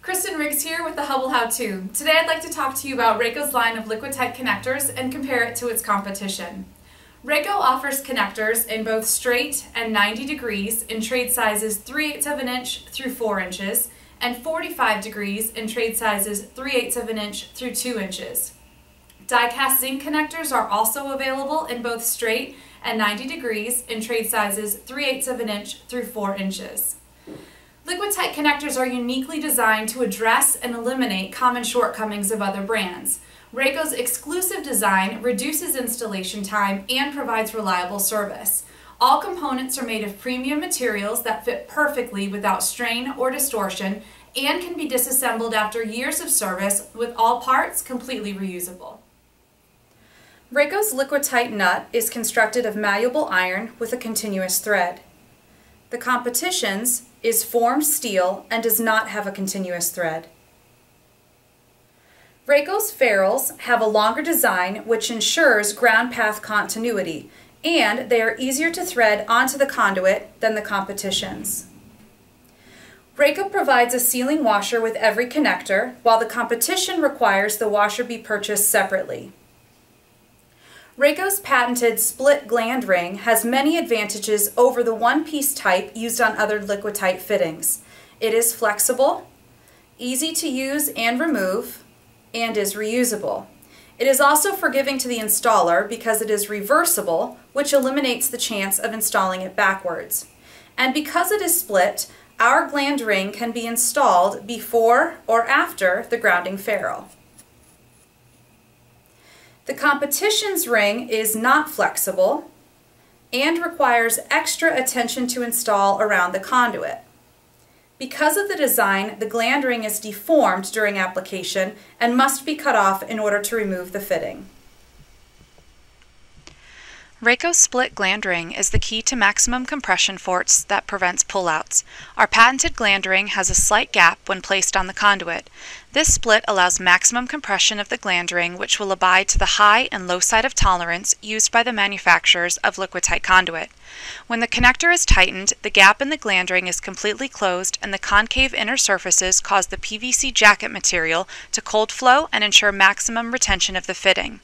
Kristen Riggs here with the Hubbell How-To. Today I'd like to talk to you about RACO's line of Liquidtight connectors and compare it to its competition. RACO offers connectors in both straight and 90 degrees in trade sizes 3/8 of an inch through 4 inches and 45 degrees in trade sizes 3/8 of an inch through 2 inches. Die-cast zinc connectors are also available in both straight and 90 degrees in trade sizes 3/8 of an inch through 4 inches. Liquidtight connectors are uniquely designed to address and eliminate common shortcomings of other brands. RACO's exclusive design reduces installation time and provides reliable service. All components are made of premium materials that fit perfectly without strain or distortion and can be disassembled after years of service, with all parts completely reusable. RACO's Liquidtight nut is constructed of malleable iron with a continuous thread. The competition's is formed steel and does not have a continuous thread. RACO's ferrules have a longer design which ensures ground path continuity, and they are easier to thread onto the conduit than the competition's. RACO provides a sealing washer with every connector, while the competition requires the washer be purchased separately. RACO's patented split gland ring has many advantages over the one-piece type used on other Liquidtight fittings. It is flexible, easy to use and remove, and is reusable. It is also forgiving to the installer because it is reversible, which eliminates the chance of installing it backwards. And because it is split, our gland ring can be installed before or after the grounding ferrule. The competition's ring is not flexible and requires extra attention to install around the conduit. Because of the design, the gland ring is deformed during application and must be cut off in order to remove the fitting. RACO's split gland ring is the key to maximum compression force that prevents pullouts. Our patented gland ring has a slight gap when placed on the conduit. This split allows maximum compression of the gland ring, which will abide to the high and low side of tolerance used by the manufacturers of Liquidtight conduit. When the connector is tightened, the gap in the gland ring is completely closed and the concave inner surfaces cause the PVC jacket material to cold flow and ensure maximum retention of the fitting.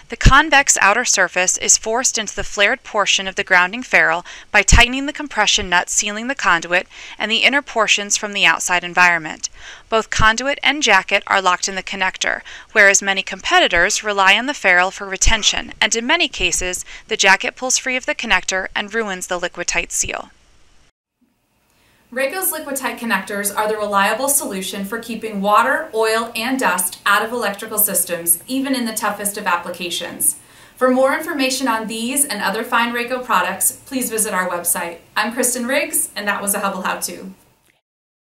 The convex outer surface is forced into the flared portion of the grounding ferrule by tightening the compression nut sealing the conduit and the inner portions from the outside environment. Both conduit and jacket are locked in the connector, whereas many competitors rely on the ferrule for retention, and in many cases, the jacket pulls free of the connector and ruins the Liquidtight seal. RACO's Liquidtight connectors are the reliable solution for keeping water, oil, and dust out of electrical systems, even in the toughest of applications. For more information on these and other fine RACO products, please visit our website. I'm Kristen Riggs, and that was a Hubbell How-To.